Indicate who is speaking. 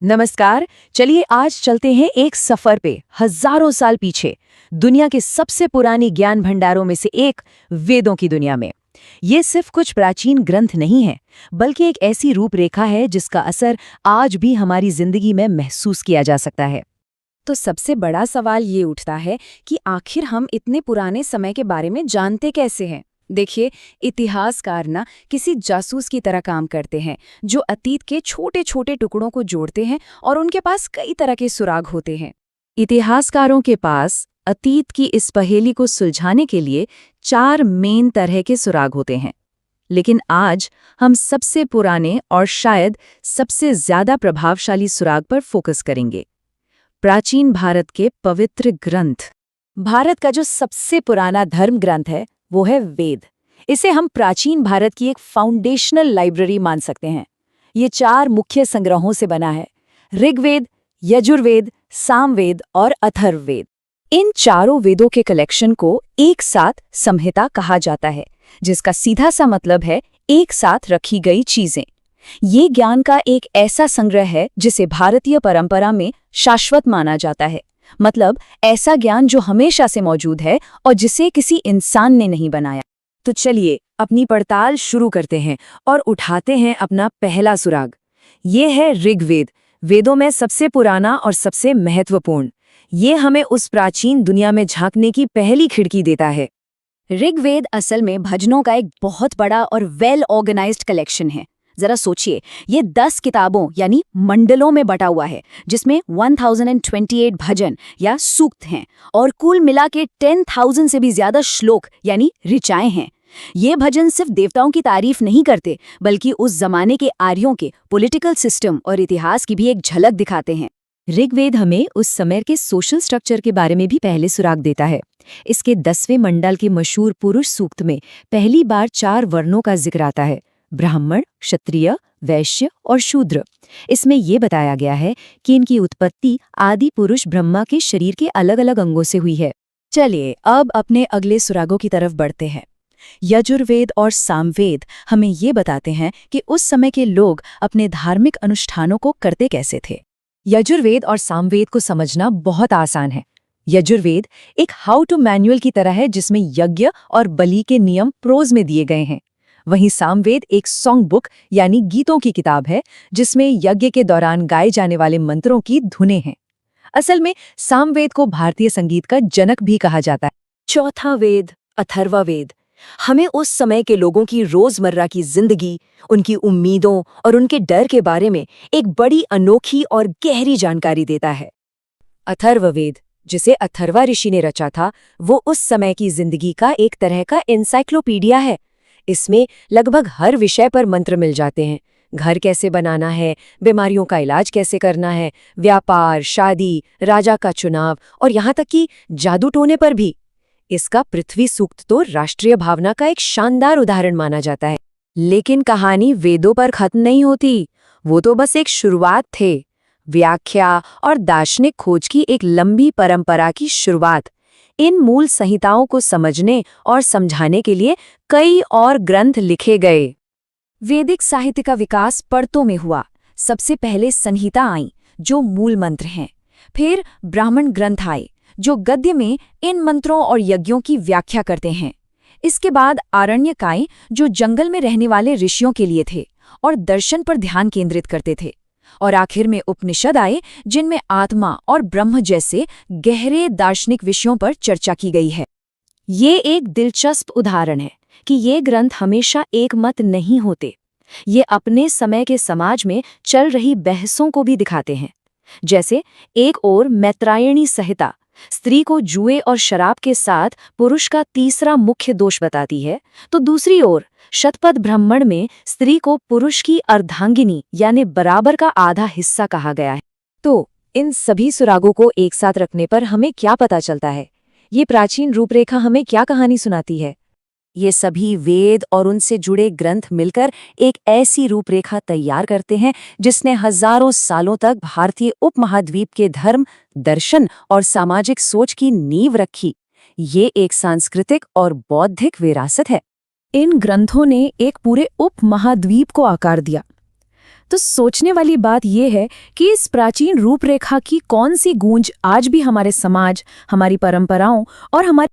Speaker 1: नमस्कार। चलिए आज चलते हैं एक सफर पे हजारों साल पीछे, दुनिया के सबसे पुरानी ज्ञान भंडारों में से एक वेदों की दुनिया में। ये सिर्फ कुछ प्राचीन ग्रंथ नहीं है, बल्कि एक ऐसी रूपरेखा है जिसका असर आज भी हमारी जिंदगी में महसूस किया जा सकता है।
Speaker 2: तो सबसे बड़ा सवाल ये उठता है कि आखिर हम इतने पुराने समय के बारे में जानते कैसे हैं। देखिए, इतिहासकार ना किसी जासूस की तरह काम करते हैं जो अतीत के छोटे छोटे टुकड़ों को जोड़ते हैं और उनके पास कई तरह के सुराग होते हैं।
Speaker 1: इतिहासकारों के पास अतीत की इस पहेली को सुलझाने के लिए 4 मेन तरह के सुराग होते हैं। लेकिन आज हम सबसे पुराने और शायद सबसे ज्यादा प्रभावशाली सुराग पर फोकस करेंगे, प्राचीन भारत के पवित्र ग्रंथ। भारत का जो सबसे पुराना धर्म ग्रंथ है वो है वेद। इसे हम प्राचीन भारत की एक फाउंडेशनल लाइब्रेरी मान सकते हैं। ये 4 मुख्य संग्रहों से बना है: ऋग्वेद, यजुर्वेद, सामवेद और अथर्ववेद। इन चारों वेदों के कलेक्शन को एक साथ संहिता कहा जाता है, जिसका सीधा सा मतलब है एक साथ रखी गई चीजें। ये ज्ञान का एक ऐसा संग्रह है जिसे भारतीय परंपरा में शाश्वत माना जाता है, मतलब ऐसा ज्ञान जो हमेशा से मौजूद है और जिसे किसी इंसान ने नहीं बनाया। तो चलिए अपनी पड़ताल शुरू करते हैं और उठाते हैं अपना पहला सुराग। ये है ऋग्वेद, वेदों में सबसे पुराना और सबसे महत्वपूर्ण। ये हमें उस प्राचीन दुनिया में झांकने की पहली खिड़की देता है।
Speaker 2: ऋग्वेद असल में भजनों का एक बहुत बड़ा और वेल ऑर्गेनाइज्ड कलेक्शन है। जरा सोचिए, ये 10 किताबों यानी मंडलों में बटा हुआ है, जिसमें 1028 भजन या सूक्त हैं और कुल मिला के 10,000 से भी ज्यादा श्लोक यानी ऋचाएं हैं। ये भजन सिर्फ देवताओं की तारीफ नहीं करते, बल्कि उस जमाने के आर्यों के पॉलिटिकल सिस्टम और इतिहास की भी एक झलक दिखाते हैं।
Speaker 1: ऋग्वेद हमें उस समय के सोशल स्ट्रक्चर के बारे में भी पहले सुराग देता है। इसके 10वें मंडल के मशहूर पुरुष सूक्त में पहली बार 4 वर्णों का जिक्र आता है: ब्राह्मण, क्षत्रिय, वैश्य और शूद्र। इसमें यह बताया गया है कि इनकी उत्पत्ति आदि पुरुष ब्रह्मा के शरीर के अलग अलग अंगों से हुई है। चलिए अब अपने अगले सुरागों की तरफ बढ़ते हैं। यजुर्वेद और सामवेद हमें ये बताते हैं कि उस समय के लोग अपने धार्मिक अनुष्ठानों को करते कैसे थे। यजुर्वेद और सामवेद को समझना बहुत आसान है। यजुर्वेद एक हाउ टू मैनुअल की तरह है, जिसमें यज्ञ और बलि के नियम प्रोज में दिए गए हैं। वहीं सामवेद एक सॉन्ग बुक यानी गीतों की किताब है, जिसमें यज्ञ के दौरान गाए जाने वाले मंत्रों की धुनें हैं। असल में सामवेद को भारतीय संगीत का जनक भी कहा जाता है।
Speaker 2: चौथा वेद अथर्ववेद हमें उस समय के लोगों की रोजमर्रा की जिंदगी, उनकी उम्मीदों और उनके डर के बारे में एक बड़ी अनोखी और गहरी जानकारी देता है।
Speaker 1: अथर्ववेद, जिसे अथर्वा ऋषि ने रचा था, वो उस समय की जिंदगी का एक तरह का एनसाइक्लोपीडिया है। इसमें लगभग हर विषय पर मंत्र मिल जाते हैं। घर कैसे बनाना है, बीमारियों का इलाज कैसे करना है, व्यापार, शादी, राजा का चुनाव और यहाँ तक कि जादू टोने पर भी। इसका पृथ्वी सूक्त तो राष्ट्रीय भावना का एक शानदार उदाहरण माना जाता है। लेकिन कहानी वेदों पर खत्म नहीं होती। वो तो बस एक शुरुआत थे, व्याख्या और दार्शनिक खोज की एक लंबी परंपरा की शुरुआत। इन मूल संहिताओं को समझने और समझाने के लिए कई और ग्रंथ लिखे गए।
Speaker 2: वैदिक साहित्य का विकास परतों में हुआ। सबसे पहले संहिता आई, जो मूल मंत्र हैं। फिर ब्राह्मण ग्रंथ आए, जो गद्य में इन मंत्रों और यज्ञों की व्याख्या करते हैं। इसके बाद आरण्यक आए, जो जंगल में रहने वाले ऋषियों के लिए थे और दर्शन पर ध्यान केंद्रित करते थे। और आखिर में उपनिषद आए, जिनमें आत्मा और ब्रह्म जैसे गहरे दार्शनिक विषयों पर चर्चा की गई है।
Speaker 1: ये एक दिलचस्प उदाहरण है कि ये ग्रंथ हमेशा एक मत नहीं होते। ये अपने समय के समाज में चल रही बहसों को भी दिखाते हैं। जैसे एक ओर मैत्रायणी संहिता स्त्री को जुए और शराब के साथ पुरुष का तीसरा मुख्य दोष बताती है, तो दूसरी ओर शतपथ ब्राह्मण में स्त्री को पुरुष की अर्धांगिनी यानी बराबर का आधा हिस्सा कहा गया है। तो इन सभी सुरागों को एक साथ रखने पर हमें क्या पता चलता है? ये प्राचीन रूपरेखा हमें क्या कहानी सुनाती है? ये सभी वेद और उनसे जुड़े ग्रंथ मिलकर एक ऐसी रूपरेखा तैयार करते हैं जिसने हजारों सालों तक भारतीय उपमहाद्वीप के धर्म, दर्शन और सामाजिक सोच की नींव रखी। ये एक सांस्कृतिक और बौद्धिक विरासत है।
Speaker 2: इन ग्रंथों ने एक पूरे उपमहाद्वीप को आकार दिया।
Speaker 1: तो सोचने वाली बात यह है कि इस प्राचीन रूपरेखा की कौन सी गूंज आज भी हमारे समाज, हमारी परंपराओं और हमारी